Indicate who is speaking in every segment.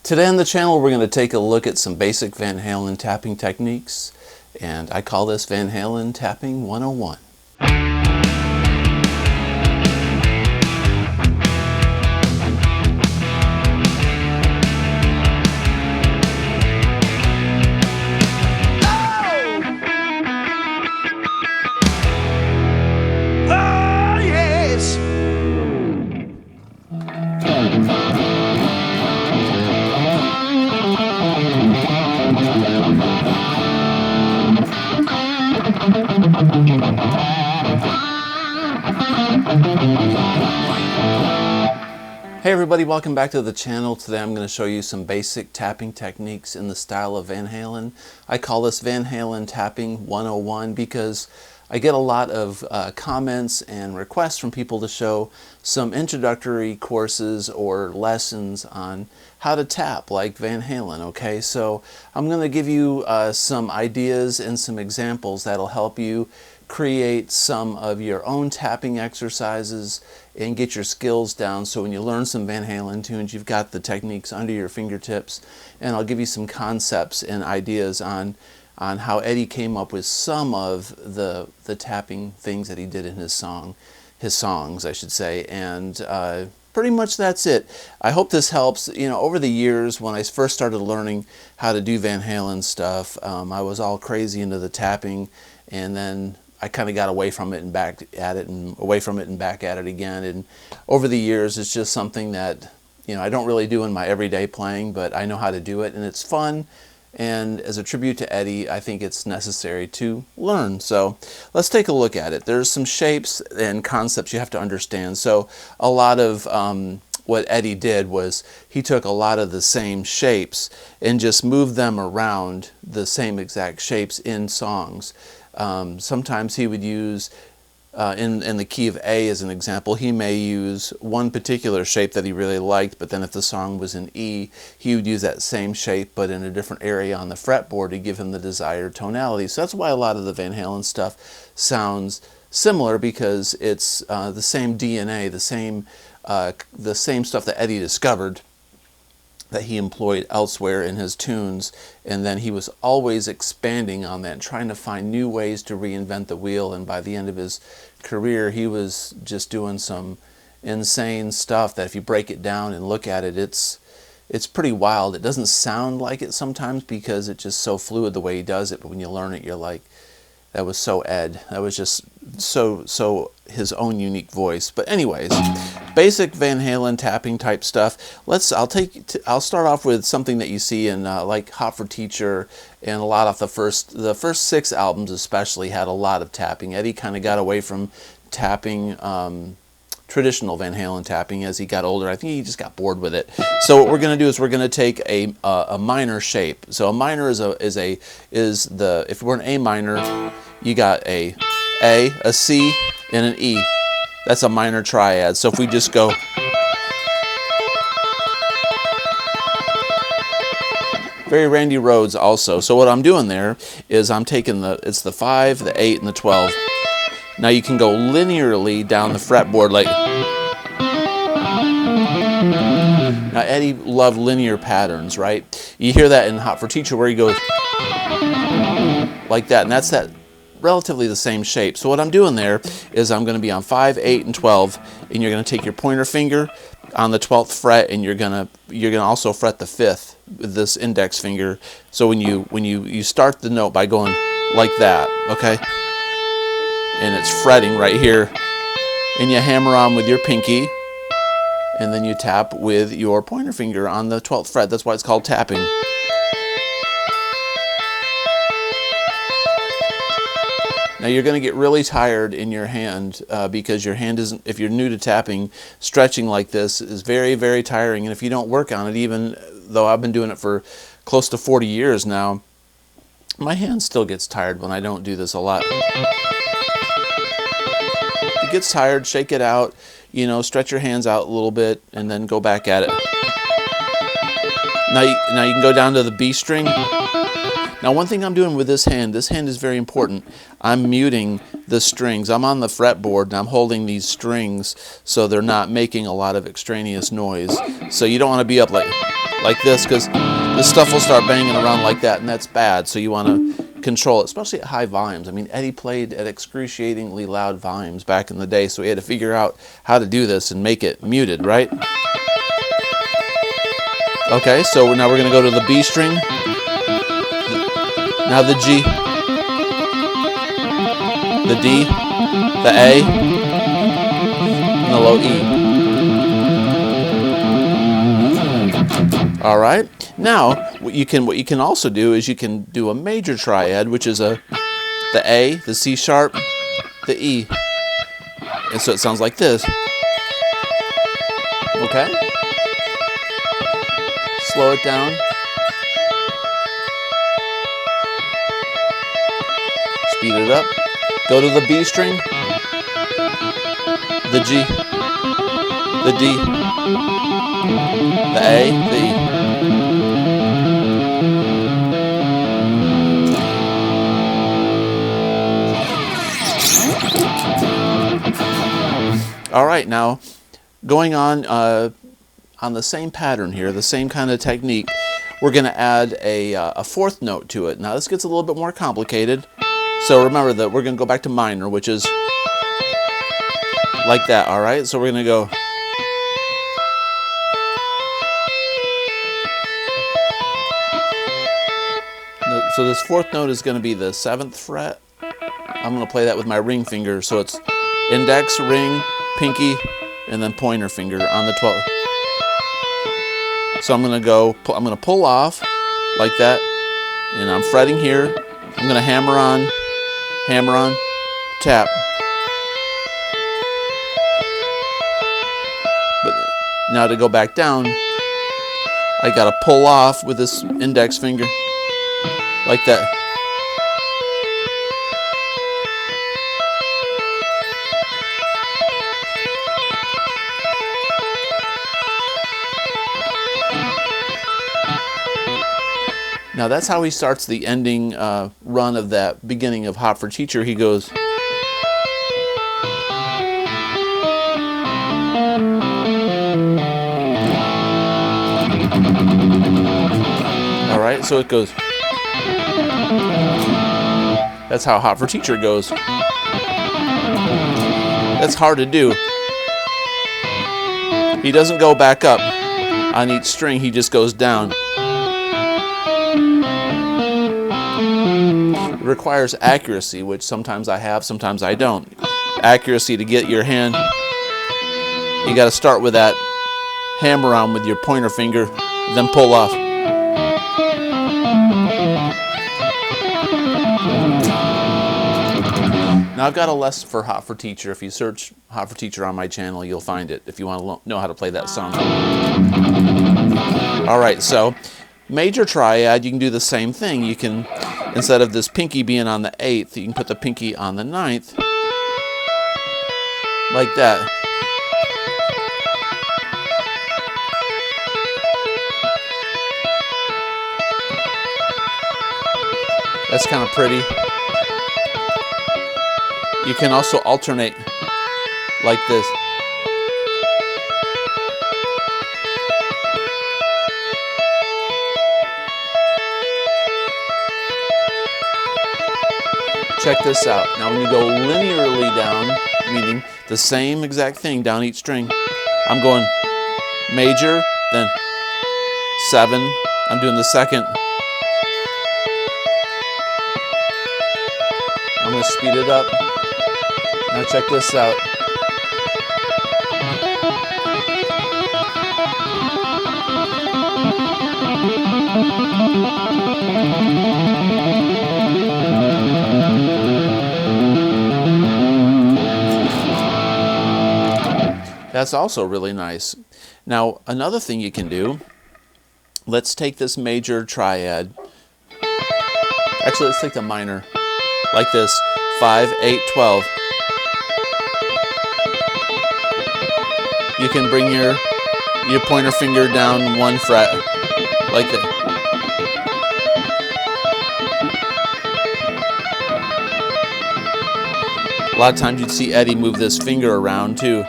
Speaker 1: Today on the channel we're going to take a look at some basic Van Halen tapping techniques, and I call this Van Halen Tapping 101. Hey everybody, welcome back to the channel. Today I'm going to show you some basic tapping techniques in the style of Van Halen. I call this Van Halen Tapping 101 because I get a lot of comments and requests from people to show some introductory courses or lessons on how to tap like Van Halen, okay? So I'm going to give you some ideas and some examples that'll help you create some of your own tapping exercises and get your skills down, so when you learn some Van Halen tunes you've got the techniques under your fingertips. And I'll give you some concepts and ideas on how Eddie came up with some of the tapping things that he did in his songs I should say, and pretty much that's it. I hope this helps. You know, over the years when I first started learning how to do Van Halen stuff, I was all crazy into the tapping, and then I kind of got away from it and back at it, and away from it and back at it again. And over the years, it's just something that, you know, I don't really do in my everyday playing, but I know how to do it, and it's fun. And as a tribute to Eddie, I think it's necessary to learn. So let's take a look at it. There's some shapes and concepts you have to understand. So a lot of what Eddie did was he took a lot of the same shapes and just moved them around, the same exact shapes in songs. Sometimes he would use, in the key of A as an example, he may use one particular shape that he really liked, but then if the song was in E, he would use that same shape but in a different area on the fretboard to give him the desired tonality. So that's why a lot of the Van Halen stuff sounds similar, because it's the same DNA, the same stuff that Eddie discovered that he employed elsewhere in his tunes, and then he was always expanding on that, trying to find new ways to reinvent the wheel. And by the end of his career he was just doing some insane stuff that if you break it down and look at it, it's pretty wild. It doesn't sound like it sometimes because it's just so fluid the way he does it, but when you learn it you're like, that was so Ed. That was just so his own unique voice. But anyways, basic Van Halen tapping type stuff. I'll start off with something that you see in like Hot for Teacher, and a lot of the first 6 albums especially had a lot of tapping. Eddie kind of got away from tapping, traditional Van Halen tapping, as he got older. I think he just got bored with it. So what we're going to do is we're going to take a minor shape. So a minor is if we're an A minor, you got a C, and an E. That's a minor triad. So if we just go very Randy Rhoads also. So what I'm doing there is I'm taking it's the 5, the 8, and the 12. Now you can go linearly down the fretboard like. Now Eddie loved linear patterns, right? You hear that in Hot for Teacher where he goes like that, and that's that relatively the same shape. So what I'm doing there is I'm going to be on 5, 8, and 12, and you're going to take your pointer finger on the 12th fret, and you're going to also fret the 5th with this index finger. So when you start the note by going like that, okay? And it's fretting right here, and you hammer on with your pinky, and then you tap with your pointer finger on the 12th fret. That's why it's called tapping. Now you're going to get really tired in your hand because your hand isn't, if you're new to tapping, stretching like this is very, very tiring. And if you don't work on it, even though I've been doing it for close to 40 years now, my hand still gets tired when I don't do this a lot. If it gets tired, shake it out, you know, stretch your hands out a little bit, and then go back at it. Now you can go down to the B string. Now one thing I'm doing with this hand is very important. I'm muting the strings. I'm on the fretboard and I'm holding these strings so they're not making a lot of extraneous noise. So you don't want to be up like like this, because this stuff will start banging around like that, and that's bad. So you want to control it, especially at high volumes. I mean, Eddie played at excruciatingly loud volumes back in the day, so he had to figure out how to do this and make it muted, right? Okay, so now we're going to go to the B string. Now the G, the D, the A, and the low E. All right. Now, what you can also do is you can do a major triad, which is the A, the C sharp, the E, and so it sounds like this. Okay. Slow it down. Speed it up. Go to the B string, the G, the D, the A, the E. All right, now going on the same pattern here, the same kind of technique, we're going to add a fourth note to it. Now this gets a little bit more complicated. So remember that we're going to go back to minor, which is like that, all right? So we're going to go. So this fourth note is going to be the 7th fret. I'm going to play that with my ring finger. So it's index, ring, pinky, and then pointer finger on the 12th. So I'm going to pull off like that, and I'm fretting here. I'm going to hammer on, tap. But now to go back down, I got to pull off with this index finger like that. Now that's how he starts the ending run of that beginning of Hot for Teacher. He goes. All right, so it goes. That's how Hot for Teacher goes. That's hard to do. He doesn't go back up on each string, he just goes down. It requires accuracy, which sometimes I have, sometimes I don't. Accuracy to get your hand. You got to start with that hammer on with your pointer finger, then pull off. Now I've got a lesson for Hot for Teacher. If you search Hot for Teacher on my channel, you'll find it if you want to know how to play that song. All right, so major triad, you can do the same thing. You can, instead of this pinky being on the 8th, you can put the pinky on the 9th, like that. That's kind of pretty. You can also alternate like this. Check this out. Now when you go linearly down, meaning the same exact thing down each string, I'm going major, then 7, I'm doing the 2nd. I'm going to speed it up. Now check this out. That's also really nice. Now, another thing you can do, let's take this major triad. Actually, let's take the minor, like this, 5, 8, 12. You can bring your pointer finger down 1 fret, like that. A lot of times you'd see Eddie move this finger around too.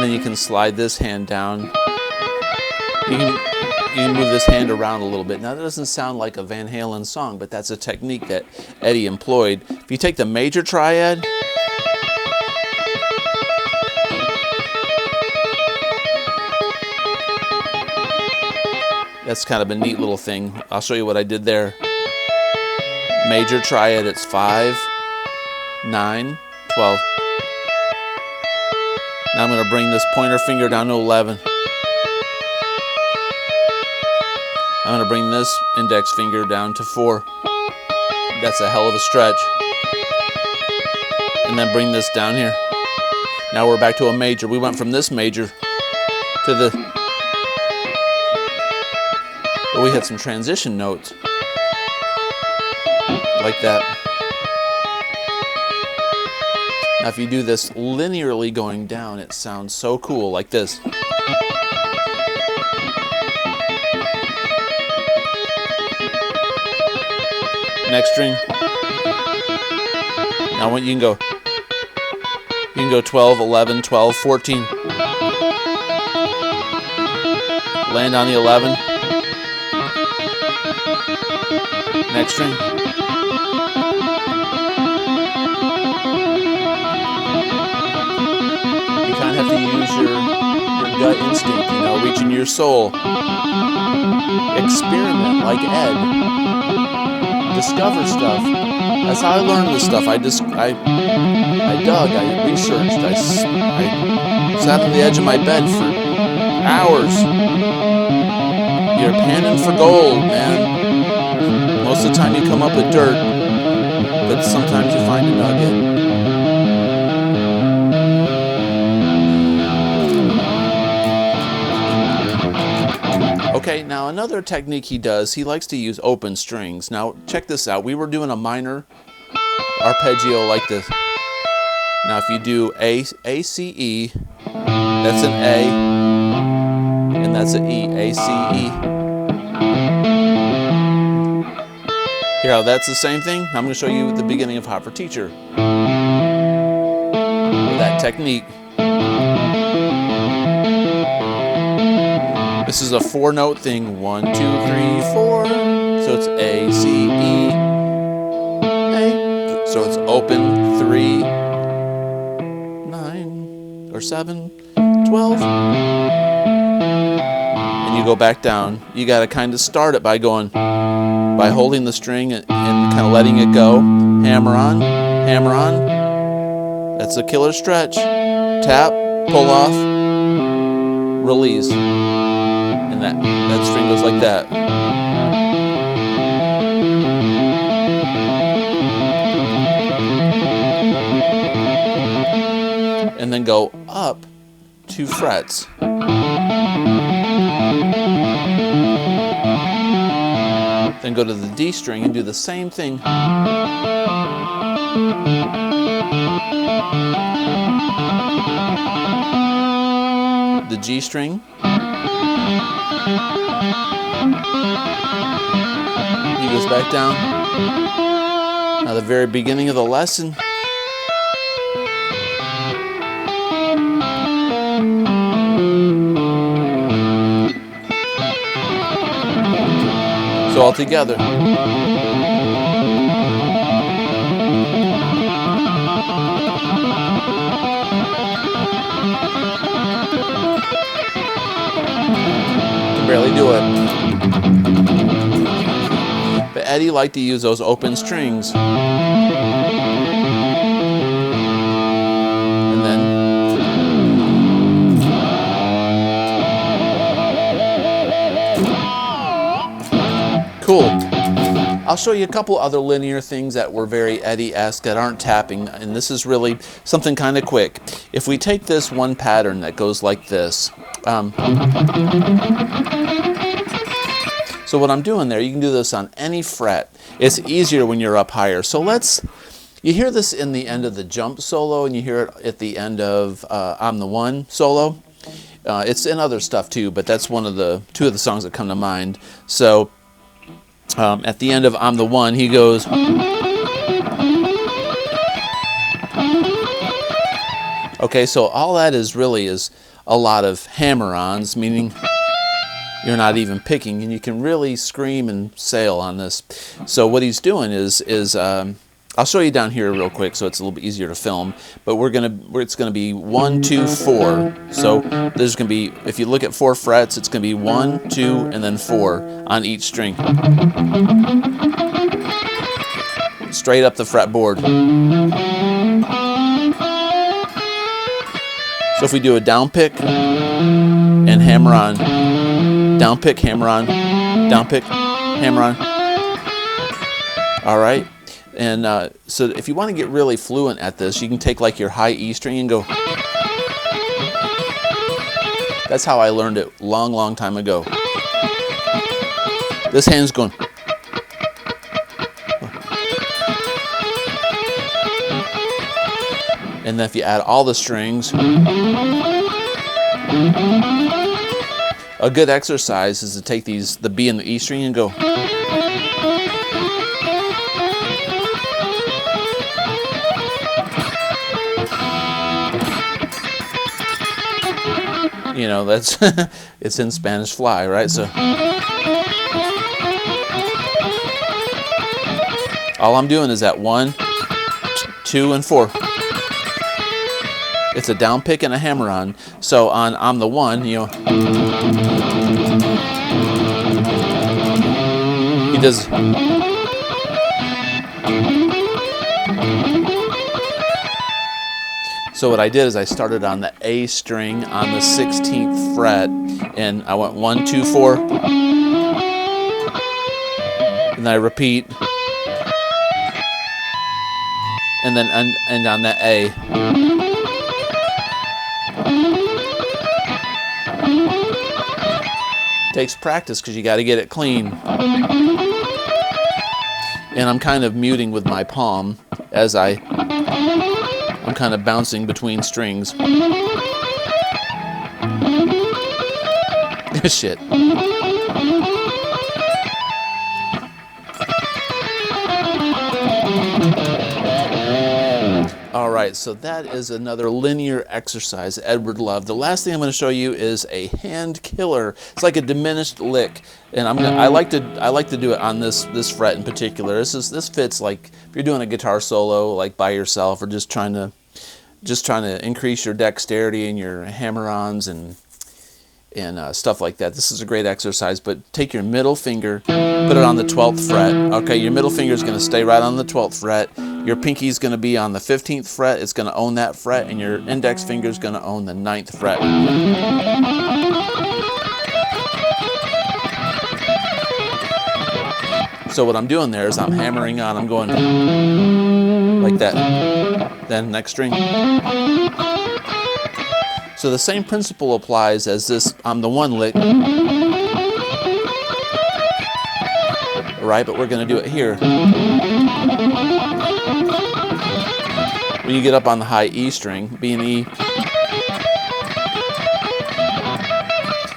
Speaker 1: And then you can slide this hand down. You can move this hand around a little bit. Now that doesn't sound like a Van Halen song, but that's a technique that Eddie employed. If you take the major triad, that's kind of a neat little thing. I'll show you what I did there. Major triad, it's 5, 9, 12. Now I'm going to bring this pointer finger down to 11. I'm going to bring this index finger down to 4. That's a hell of a stretch. And then bring this down here. Now we're back to a major. We went from this major to the... But we had some transition notes. Like that. Now if you do this linearly going down, it sounds so cool, like this. Next string. Now when you can go 12, 11, 12, 14. Land on the 11. Next string. You kind of have to use your gut instinct, you know, reaching your soul. Experiment like Ed. Discover stuff. That's how I learned this stuff. I dug, I researched, I sat on the edge of my bed for hours. You're panning for gold, man. Most of the time you come up with dirt, but sometimes you find a nugget. Okay, now another technique he does, he likes to use open strings. Now check this out. We were doing a minor arpeggio like this. Now if you do A, C, E, that's an A, and that's an E, A, C, E. Here, that's the same thing. I'm going to show you the beginning of Hot for Teacher. With that technique. This is a 4-note thing. 1, 2, 3, 4. So it's A, C, E, A. So it's open 3, 9, or 7, 12. And you go back down. You got to kind of start it by holding the string and kind of letting it go. Hammer on, hammer on. That's a killer stretch. Tap, pull off, release. And that string goes like that. And then go up 2 frets. Then go to the D string and do the same thing. The G string. He goes back down. Now the very beginning of the lesson. So all together. Can barely do it. But Eddie liked to use those open strings. And then cool. I'll show you a couple other linear things that were very Eddie-esque that aren't tapping, and this is really something kind of quick. If we take this one pattern that goes like this, so what I'm doing there, you can do this on any fret. It's easier when you're up higher. So you hear this in the end of the jump solo, and you hear it at the end of I'm the One solo. It's in other stuff too, but that's two of the songs that come to mind. So at the end of I'm the One, he goes. Okay, so all that is really is a lot of hammer-ons, meaning you're not even picking, and you can really scream and sail on this. So what he's doing is I'll show you down here real quick so it's a little bit easier to film, but it's gonna be 1, 2, 4. So there's gonna be, if you look at 4 frets, it's gonna be 1, 2, and then 4 on each string. Straight up the fretboard. So if we do a down pick and hammer on, down pick, hammer on, down pick, hammer on. All right. And so if you want to get really fluent at this, you can take like your high E string and go. That's how I learned it long time ago. This hand's going. And then if you add all the strings, a good exercise is to take the B and the E string and go. You know, that's it's in Spanish fly, right? So all I'm doing is at 1, 2, and 4. It's a down pick and a hammer on. So on the 1, you know, he does. So what I did is I started on the A string on the 16th fret, and I went 1, 2, 4, and then I repeat, and then end on that A. Takes practice because you got to get it clean. And I'm kind of muting with my palm as I'm kind of bouncing between strings. Shit. Alright, so that is another linear exercise, Edward Love. The last thing I'm going to show you is a hand killer. It's like a diminished lick, and I like to do it on this fret in particular. This fits like if you're doing a guitar solo like by yourself, or just trying to increase your dexterity and your hammer-ons and stuff like that. This is a great exercise, but take your middle finger, put it on the 12th fret. Okay, your middle finger is going to stay right on the 12th fret. Your pinky is going to be on the 15th fret. It's going to own that fret, and your index finger is going to own the 9th fret. So what I'm doing there is I'm hammering on. I'm going like that. Then next string. So the same principle applies as this on the 1 lick. Right, but we're going to do it here. When you get up on the high E string, B and E.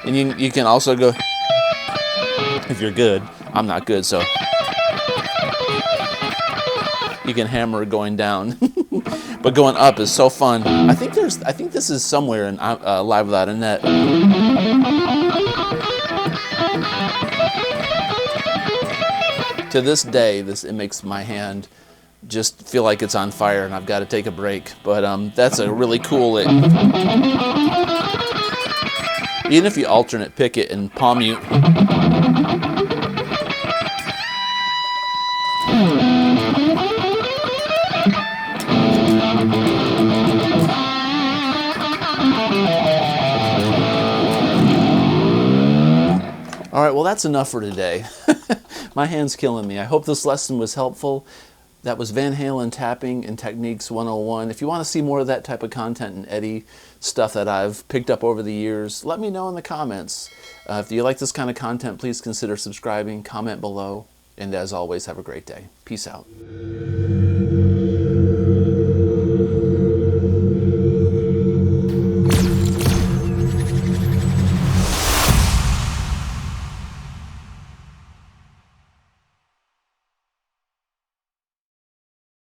Speaker 1: And you can also go, if you're good, I'm not good, so you can hammer going down. But going up is so fun. I think this is somewhere in Live Without a Net. To this day, it makes my hand just feel like it's on fire, and I've got to take a break. But that's a really cool lick. Even if you alternate pick it and palm mute. All right, well, that's enough for today. My hand's killing me. I hope this lesson was helpful. That was Van Halen Tapping and Techniques 101. If you want to see more of that type of content and Eddie stuff that I've picked up over the years, let me know in the comments. If you like this kind of content, please consider subscribing, comment below, and as always, have a great day. Peace out.